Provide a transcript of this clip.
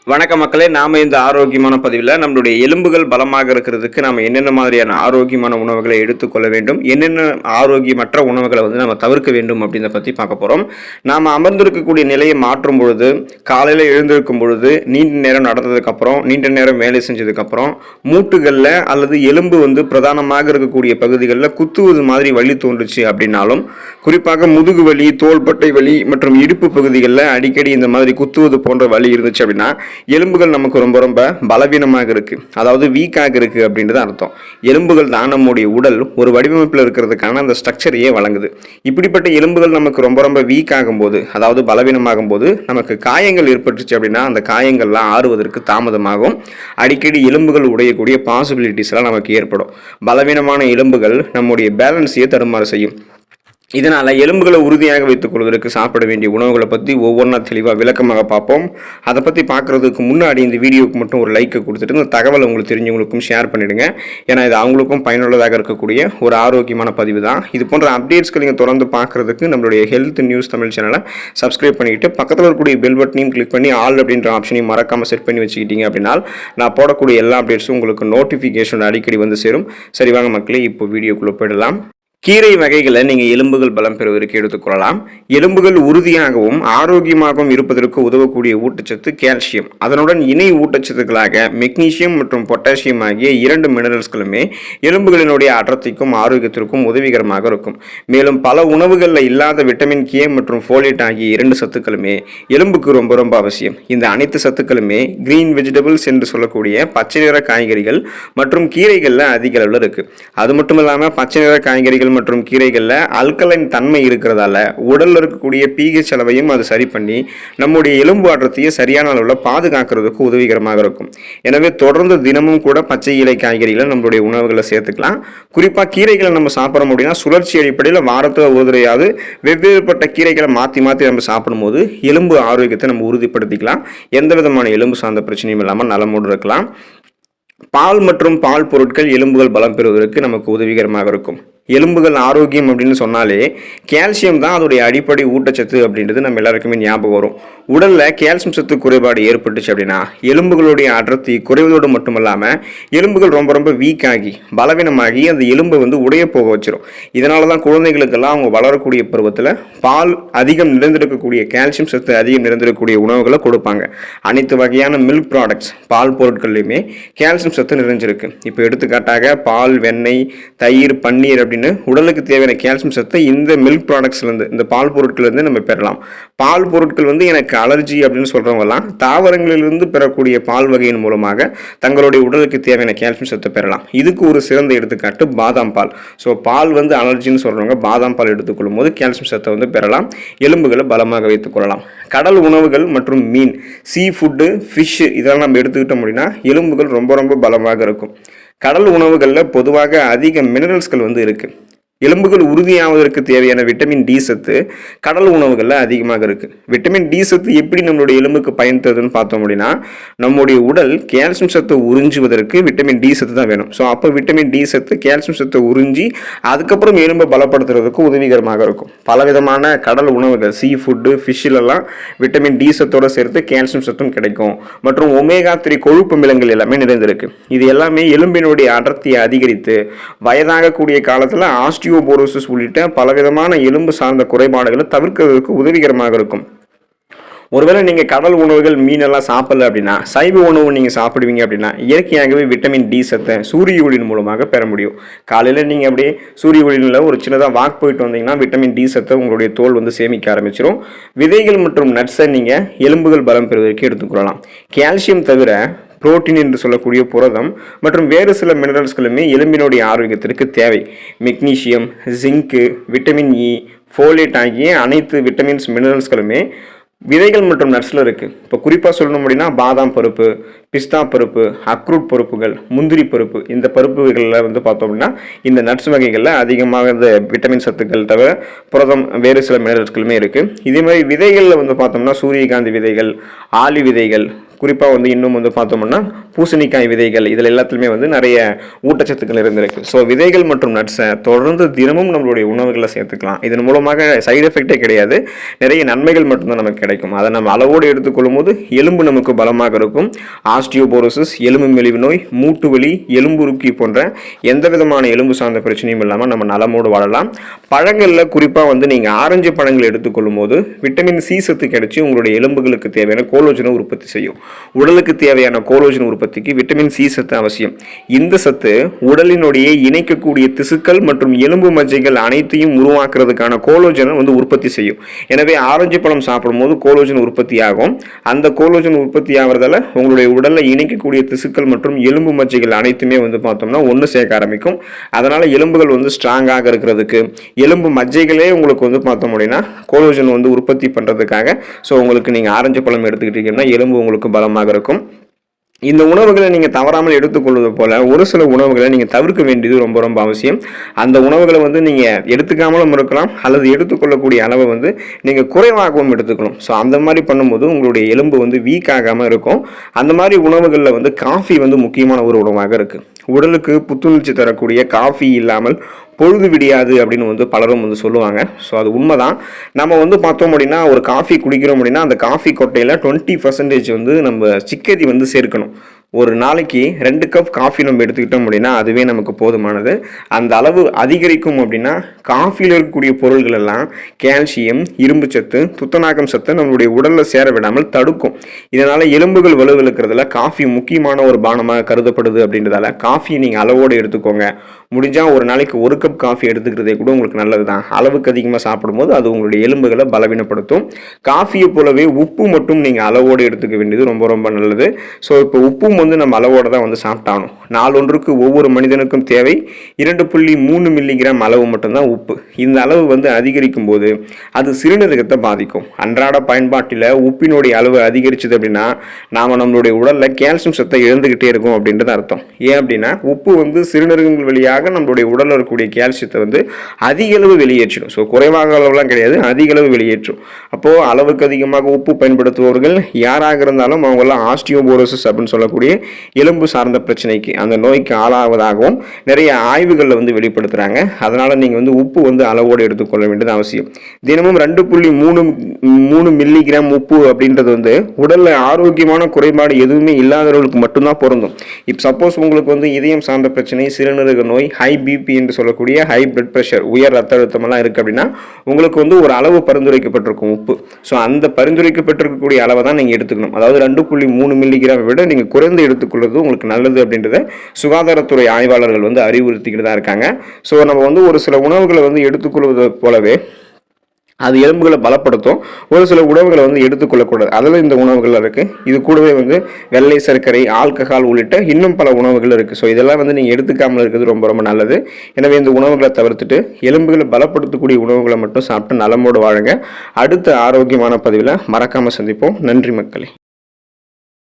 வணக்க மக்களே, நாம இந்த ஆரோக்கியமான பதிவில் நம்மளுடைய எலும்புகள் பலமாக இருக்கிறதுக்கு நாம என்னென்ன மாதிரியான ஆரோக்கியமான உணவுகளை எடுத்துக்கொள்ள வேண்டும், என்னென்ன ஆரோக்கியமற்ற உணவுகளை நம்ம தவிர்க்க வேண்டும் அப்படின்றத பற்றி பார்க்க போகிறோம். நாம் அமர்ந்திருக்கக்கூடிய நிலையை மாற்றும் பொழுது, காலையில் எழுந்திருக்கும் பொழுது, நீண்ட நேரம் நடந்ததுக்கப்புறம், நீண்ட நேரம் வேலை செஞ்சதுக்கப்புறம் மூட்டுகளில் அல்லது எலும்பு பிரதானமாக இருக்கக்கூடிய பகுதிகளில் குத்துவது மாதிரி வலி தோன்றுச்சு அப்படின்னாலும், குறிப்பாக முதுகு வலி, தோள்பட்டை வலி மற்றும் இடுப்பு பகுதிகளில் அடிக்கடி இந்த மாதிரி குத்துவது போன்ற வலி இருந்துச்சு அப்படின்னா எலும்புகள் நமக்கு ரொம்ப ரொம்ப பலவீனமாக இருக்கு, அதாவது வீக்காக இருக்கு அப்படின்றது அர்த்தம். எலும்புகள் தான் நம்முடைய உடல் ஒரு வடிவமைப்பில் இருக்கிறதுக்கான அந்த ஸ்ட்ரக்சரையே வழங்குது. இப்படிப்பட்ட எலும்புகள் நமக்கு ரொம்ப ரொம்ப வீக் ஆகும் போது, அதாவது பலவீனமாகும் போது நமக்கு காயங்கள் ஏற்பட்டுச்சு அப்படின்னா அந்த காயங்கள்லாம் ஆறுவதற்கு தாமதமாகும். அடிக்கடி எலும்புகள் உடையக்கூடிய பாசிபிலிட்டிஸ் எல்லாம் நமக்கு ஏற்படும். பலவீனமான எலும்புகள் நம்முடைய பேலன்ஸையே தடுமாறு செய்யும். இதனால் எலும்புகளை உறுதியாக வைத்துக் கொள்வதற்கு சாப்பிட வேண்டிய உணவுகளை பற்றி ஒவ்வொன்றா தெளிவாக விளக்கமாக பார்ப்போம். அதை பற்றி பார்க்குறதுக்கு முன்னாடி இந்த வீடியோவுக்கு மட்டும் ஒரு லைக்கை கொடுத்துட்டு இந்த தகவலை உங்களுக்கு தெரிஞ்சவங்களுக்கும் ஷேர் பண்ணிவிடுங்க. ஏன்னா இது அவங்களுக்கும் பயனுள்ளதாக இருக்கக்கூடிய ஒரு ஆரோக்கியமான பதிவு தான். இது போன்ற அப்டேட்ஸ்கள் நீங்கள் தொடர்ந்து பார்க்குறதுக்கு நம்மளுடைய ஹெல்த் நியூஸ் தமிழ் சேனலை சப்ஸ்கிரைப் பண்ணிவிட்டு பக்கத்தில் இருக்கக்கூடிய பெல் பட்டனையும் கிளிக் பண்ணி ஆல் அப்படின்ற ஆப்ஷனையும் மறக்காமல் செட் பண்ணி வச்சுக்கிட்டீங்க அப்படின்னா நான் போடக்கூடிய எல்லா அப்டேட்ஸும் உங்களுக்கு நோட்டிஃபிகேஷன் அடிக்கடி வந்து சேரும். சரி வாங்க மக்களே, இப்போ வீடியோக்குள்ளே போயிடலாம். கீரை வகைகளை நீங்கள் எலும்புகள் பலம் பெறுவதற்கு எடுத்துக்கொள்ளலாம். எலும்புகள் உறுதியாகவும் ஆரோக்கியமாகவும் இருப்பதற்கு உதவக்கூடிய ஊட்டச்சத்து கால்சியம், அதனுடன் இணை ஊட்டச்சத்துக்களாக மெக்னீசியம் மற்றும் பொட்டாசியம் ஆகிய 2 மினரல்ஸ்களுமே எலும்புகளினுடைய அடர்த்திக்கும் ஆரோக்கியத்திற்கும் உதவிகரமாக இருக்கும். மேலும் பல உணவுகளில் இல்லாத விட்டமின் கே மற்றும் ஃபோலேட் ஆகிய 2 சத்துக்களுமே எலும்புக்கு ரொம்ப ரொம்ப அவசியம். இந்த அனைத்து சத்துக்களுமே கிரீன் வெஜிடபிள்ஸ் என்று சொல்லக்கூடிய பச்சை நிற காய்கறிகள் மற்றும் கீரைகளில் அதிக அளவில் இருக்குது. அது மட்டும் இல்லாமல் பச்சை நிற காய்கறிகள் மற்றும் கீரைகளில் அல்கலைன் தன்மை இருக்கிறதால உடலில் இருக்கக்கூடிய pH அளவையும் அது சரி பண்ணி நம்முடைய எலும்பு ஆற்றத்தையே சரியான அளவில் பாதுகாக்கிறதுக்கு உதவிகரமாக இருக்கும். எனவே தொடர்ந்து தினமும் கூட பச்சை இலை காய்கறிகளை நம்மளுடைய உணவுகளை சேர்த்துக்கலாம். குறிப்பாக கீரைகளை நம்ம சாப்பிட முடியும்னா சுழற்சி அடிப்படையில் வாரத்தில் ஒரு தடவையாவது வெவ்வேறுபட்ட கீரைகளை மாற்றி நம்ம சாப்பிடும்போது எலும்பு ஆரோக்கியத்தை நம்ம உறுதிப்படுத்திக்கலாம். எந்த விதமான எலும்பு சார்ந்த பிரச்சனையும் இல்லாமல் நலமோடு இருக்கலாம். பால் மற்றும் பால் பொருட்கள் எலும்புகள் பலம் பெறுவதற்கு நமக்கு உதவிகரமாக இருக்கும். எலும்புகள் ஆரோக்கியம் அப்படின்னு சொன்னாலே கால்சியம் தான் அதோடைய அடிப்படை ஊட்டச்சத்து அப்படின்றது நம்ம எல்லாருக்குமே ஞாபகம் வரும். உடலில் கால்சியம் சத்து குறைபாடு ஏற்பட்டுச்சு அப்படின்னா எலும்புகளுடைய அடர்த்தி குறைவதோடு மட்டுமல்லாமல் எலும்புகள் ரொம்ப ரொம்ப வீக் ஆகி பலவீனமாகி அந்த எலும்பை உடைய போக வச்சிடும். இதனால தான் குழந்தைகளுக்கெல்லாம் அவங்க வளரக்கூடிய பருவத்தில் பால் அதிகம் நிறைந்திருக்கக்கூடிய கால்சியம் சத்து அதிகம் நிறைந்திருக்கக்கூடிய உணவுகளை கொடுப்பாங்க. அனைத்து வகையான மில்க் ப்ராடக்ட்ஸ் பால் பொருட்கள்லையுமே கால்சியம் சத்து நிறைஞ்சிருக்கு. இப்போ எடுத்துக்காட்டாக பால், வெண்ணெய், தயிர், பன்னீர் அப்படின்னு உடலுக்கு தேவையான கால்சியம் சத்தை இந்த மில்க் ப்ராடக்ட்ஸ்லேருந்து, இந்த பால் பொருட்கள்லேருந்து நம்ம பெறலாம். பால் பொருட்கள் எனக்கு அலர்ஜி அப்படின்னு சொல்கிறவங்கலாம் தாவரங்களிலிருந்து பெறக்கூடிய பால் வகையின் மூலமாக தங்களுடைய உடலுக்கு தேவையான கால்சியம் சத்தை பெறலாம். இதுக்கு ஒரு சிறந்த எடுத்துக்காட்டு பாதாம் பால். ஸோ பால் அலர்ஜின்னு சொல்கிறவங்க பாதாம் பால் எடுத்துக்கொள்ளும் போது கால்சியம் சத்தை பெறலாம். எலும்புகளை பலமாக வைத்துக் கொள்ளலாம். கடல் உணவுகள் மற்றும் மீன், சீ ஃபுட்டு, ஃபிஷ் இதெல்லாம் நம்ம எடுத்துக்கிட்டோம் அப்படின்னா எலும்புகள் ரொம்ப ரொம்ப பலமாக இருக்கும். கடல் உணவுகளில் பொதுவாக அதிக மினரல்ஸ்கள் இருக்குது. எலும்புகள் உறுதியாவதற்கு தேவையான விட்டமின் டி சத்து கடல் உணவுகளில் அதிகமாக இருக்குது. விட்டமின் டி சத்து எப்படி நம்மளுடைய எலும்புக்கு பயன் தருதுன்னு பார்த்தோம் அப்படின்னா, நம்முடைய உடல் கால்சியம் சத்தை உறிஞ்சுவதற்கு விட்டமின் டி சத்து தான் வேணும். ஸோ அப்போ விட்டமின் டி சத்து கால்சியம் சத்தை உறிஞ்சி அதுக்கப்புறம் எலும்பை பலப்படுத்துறதுக்கு உதவிகரமாக இருக்கும். பலவிதமான கடல் உணவுகள், சீ ஃபுட்டு, ஃபிஷ்ஷிலெல்லாம் விட்டமின் டி சத்தோடு சேர்த்து கால்சியம் சத்தும் கிடைக்கும். மற்றும் ஒமேகா 3 கொழுப்பு அமிலங்கள் எல்லாமே நிறைந்திருக்கு. இது எல்லாமே எலும்பினுடைய அடர்த்தியை அதிகரித்து வயதாகக்கூடிய காலத்தில் ஆஸ்டியோபோரோசிஸ் உள்ளிட்ட பலவிதமான எலும்பு சார்ந்த குறைபாடுகளை தவிர்க்கிறதுக்கு உதவிகரமாக இருக்கும். ஒருவேளை நீங்கள் கடல் உணவுகள், மீனெல்லாம் சாப்பிடல அப்படின்னா சைவ உணவு நீங்கள் சாப்பிடுவீங்க அப்படின்னா இயற்கையாகவே விட்டமின் டி சத்தை சூரிய ஒளியின் மூலமாக பெற முடியும். காலையில் நீங்கள் அப்படியே சூரிய ஒளியில் ஒரு சின்னதாக வாக் போயிட்டு வந்தீங்கன்னா விட்டமின் டி சத்தை உங்களுடைய தோல் சேமிக்க ஆரம்பிச்சிடும். விதைகள் மற்றும் நட்ஸை நீங்கள் எலும்புகள் பலம் பெறுவதற்கு எடுத்துக்கொள்ளலாம். கால்சியம் தவிர புரோட்டீன் என்று சொல்லக்கூடிய புரதம் மற்றும் வேறு சில மினரல்ஸ்களுமே எலும்பினுடைய ஆரோக்கியத்திற்கு தேவை. மெக்னீசியம், ஜிங்கு, விட்டமின் இ, ஃபோலேட் ஆகிய அனைத்து விட்டமின்ஸ் மினரல்ஸ்களுமே விதைகள் மற்றும் நட்ஸில் இருக்குது. இப்போ குறிப்பாக சொல்லணும் அப்படின்னா பாதாம் பருப்பு, பிஸ்தா பருப்பு, அக்ரூட் பருப்புகள், முந்திரி பருப்பு, இந்த பருப்புகளில் பார்த்தோம் அப்படின்னா இந்த நட்ஸ் வகைகளில் அதிகமாக இந்த விட்டமின் சத்துக்கள் தவிர புரதம் வேறு சில மினரல்ஸ்களுமே இருக்குது. இதே மாதிரி விதைகளில் பார்த்தோம்னா சூரியகாந்தி விதைகள், ஆளி விதைகள், குறிப்பாக வந்து இன்னும் வந்து பார்த்தோம்னா பூசணிக்காய் விதைகள் இதில் எல்லாத்துலேயுமே வந்து நிறைய ஊட்டச்சத்துக்கள் இருந்திருக்கு. ஸோ விதைகள் மற்றும் நட்ஸை தொடர்ந்து தினமும் நம்மளுடைய உணவுகளை சேர்த்துக்கலாம். இதன் மூலமாக சைடு எஃபெக்டே கிடையாது, நிறைய நன்மைகள் மட்டும்தான் நமக்கு கிடைக்கும். அதை நம்ம அளவோடு எடுத்துக்கொள்ளும் போது எலும்பு நமக்கு பலமாக இருக்கும். ஆஸ்டியோபோரோசிஸ், எலும்பு மெலிவு நோய், மூட்டு வலி, எலும்புருக்கி போன்ற எந்த விதமான எலும்பு சார்ந்த பிரச்சனையும் இல்லாமல் நம்ம நலமோடு வாழலாம். பழங்களில் குறிப்பாக வந்து நீங்கள் ஆரஞ்சு பழங்கள் எடுத்துக்கொள்ளும் போது விட்டமின் சி சத்து கிடைச்சி உங்களுடைய எலும்புகளுக்கு தேவையான கோலோஜனை உற்பத்தி செய்யும். உடலுக்கு தேவையான கோலோஜன் உற்பத்திக்கு விட்டமின் சி சத்து அவசியம். இந்த சத்து உடலினுடைய இணைக்கக்கூடிய திசுக்கள் மற்றும் எலும்பு மஜ்ஜைகள் அனைத்தையும் உருவாக்குறதுக்கான கோலோஜனை வந்து உற்பத்தி செய்யும். எனவே ஆரஞ்சு பழம் சாப்பிடும் போது கோலோஜன் உற்பத்தி ஆகும். அந்த கோலோஜன் உற்பத்தி ஆகிறதால உங்களுடைய உடலில் இணைக்கக்கூடிய திசுக்கள் மற்றும் எலும்பு மஜ்ஜைகள் அனைத்துமே வந்து பார்த்தோம்னா ஒன்று சேர்க்க ஆரம்பிக்கும். அதனால எலும்புகள் வந்து ஸ்ட்ராங்காக இருக்கிறதுக்கு, எலும்பு மஜ்ஜைகளே உங்களுக்கு வந்து பார்த்தோம் அப்படின்னா கோலோஜன் வந்து உற்பத்தி பண்ணுறதுக்காக ஸோ உங்களுக்கு நீங்கள் ஆரஞ்சு பழம் எடுத்துக்கிட்டீங்கன்னா எலும்பு உங்களுக்கு பலமாக இருக்கும். இந்த உணவுகளை நீங்கள் தவறாமல் எடுத்துக்கொள்வது போல ஒரு சில உணவுகளை நீங்கள் தவிர்க்க வேண்டியது ரொம்ப ரொம்ப அவசியம். அந்த உணவுகளை வந்து நீங்கள் எடுத்துக்காமலும் இருக்கலாம், அல்லது எடுத்துக்கொள்ளக்கூடிய அளவை வந்து நீங்கள் குறைவாகவும் எடுத்துக்கணும். ஸோ அந்த மாதிரி பண்ணும்போது உங்களுடைய எலும்பு வந்து வீக் ஆகாமல் இருக்கும். அந்த மாதிரி உணவுகளில் வந்து காஃபி வந்து முக்கியமான ஒரு உணவாக இருக்குது. உடலுக்கு புத்துணர்ச்சி தரக்கூடிய காஃபி இல்லாமல் பொழுது விடியாது அப்படின்னு வந்து பலரும் வந்து சொல்லுவாங்க. ஸோ அது உண்மைதான். நம்ம வந்து பார்த்தோம் அப்படின்னா ஒரு காஃபி குடிக்கிறோம் அப்படின்னா அந்த காஃபி கொட்டையில் 20% வந்து நம்ம சிக்கரி வந்து சேர்க்கணும். ஒரு நாளைக்கு 2 கப் காஃபி நம்ம எடுத்துக்கிட்டோம் அப்படின்னா அதுவே நமக்கு போதுமானது. அந்த அளவு அதிகரிக்கும் அப்படின்னா காஃபியில் இருக்கக்கூடிய பொருள்கள் எல்லாம் கால்சியம், இரும்பு சத்து, துத்தநாகம் சத்து நம்மளுடைய உடலில் சேர விடாமல் தடுக்கும். இதனால் எலும்புகள் வலுவிழுக்கிறதுல காஃபி முக்கியமான ஒரு பானமாக கருதப்படுது. அப்படின்றதால காஃபியை நீங்கள் அளவோடு எடுத்துக்கோங்க. முடிஞ்சால் ஒரு நாளைக்கு 1 கப் காஃபி எடுத்துக்கிறதே கூட உங்களுக்கு நல்லது தான். அளவுக்கு அதிகமாக சாப்பிடும்போது அது உங்களுடைய எலும்புகளை பலவீனப்படுத்தும். காஃபியை போலவே உப்பு மட்டும் நீங்கள் அளவோடு எடுத்துக்க வேண்டியது ரொம்ப ரொம்ப நல்லது. ஸோ இப்போ உப்பும் வந்து நம்ம அளவோடு தான் வந்து சாப்பிட்டாகணும். நாளொன்றுக்கு ஒவ்வொரு மனிதனுக்கும் தேவை 2.3 மில்லிகிராம் அளவு மட்டும்தான் உப்பு. இந்த அளவு வந்து அதிகரிக்கும் போது அது சிறுநீரகத்தை பாதிக்கும். அன்றாட பயன்பாட்டில் உப்பினுடைய அளவு அதிகரிச்சது அப்படின்னா நாம் நம்மளுடைய உடலில் கால்சியம் சத்தை இழந்துக்கிட்டே இருக்கும் அப்படின்றது அர்த்தம். ஏன் அப்படின்னா உப்பு வந்து சிறுநீரகங்கள் வழியாக நம்மளுடைய உடலில் இருக்கக்கூடிய கால்சியத்தை வந்து அதிக அளவு வெளியேற்றிடும். ஸோ குறைவாக அளவுலாம் கிடையாது, அதிக அளவு வெளியேற்றும். அப்போது அளவுக்கு அதிகமாக உப்பு பயன்படுத்துபவர்கள் யாராக இருந்தாலும் அவங்களாம் ஆஸ்டியோபோரோசிஸ் அப்படின்னு சொல்லக்கூடிய எலும்பு சார்ந்த பிரச்சனைக்கு, அந்த நோய்க்கு ஆளாவதாகவும் நிறைய ஆய்வுகளில் வந்து வெளிப்படுத்துகிறாங்க. அதனால் நீங்கள் வந்து உப்பு வந்து அளவோடு எடுத்துக்கொள்ள வேண்டியது அவசியம். தினமும் 2.3 மில்லிகிராம் உப்பு அப்படின்றது வந்து உடலில் ஆரோக்கியமான குறைபாடு எதுவுமே இல்லாதவர்களுக்கு மட்டும்தான் பொருந்தும். இப்போ சப்போஸ் உங்களுக்கு வந்து இதயம் சார்ந்த பிரச்சனை, சிறுநீரக நோய், ஹை பிபி என்று சொல்லக்கூடிய ஹை பிளட் ப்ரெஷர், உயர் ரத்த அழுத்தமெல்லாம் இருக்குது அப்படின்னா உங்களுக்கு வந்து ஒரு அளவு பரிந்துரைக்கப்பட்டிருக்கும் உப்பு. ஸோ அந்த பரிந்துரைக்கப்பட்டிருக்கக்கூடிய அளவை தான் நீங்கள் எடுத்துக்கணும். அதாவது 2.3 மில்லிகிராம் விட நீங்கள் குறைந்து எடுத்துக்கொள்வது உங்களுக்கு நல்லது அப்படின்றத சுகாதாரத்துறை ஆய்வாளர்கள் வந்து அறிவுறுத்திக்கிட்டு தான் இருக்காங்க. ஸோ நம்ம வந்து ஒரு சில உணவுகளை வந்து எடுத்துக்கொள்வது போலவே அது எலும்புகளை பலப்படுத்தும். ஒரு சில உணவுகளை வந்து எடுத்துக்கொள்ளக்கூடாது, அதில் இந்த உணவுகள் இருக்குது. இது கூடவே வந்து வெள்ளை சர்க்கரை, ஆல்கஹால் உள்ளிட்ட இன்னும் பல உணவுகள் இருக்குது. ஸோ இதெல்லாம் வந்து நீங்கள் எடுத்துக்காமல் இருக்கிறது ரொம்ப ரொம்ப நல்லது. எனவே இந்த உணவுகளை தவிர்த்துட்டு எலும்புகளை பலப்படுத்தக்கூடிய உணவுகளை மட்டும் சாப்பிட்டு நலமோடு வாழுங்க. அடுத்த ஆரோக்கியமான பதிவில் மறக்காமல் சந்திப்போம். நன்றி மக்களே.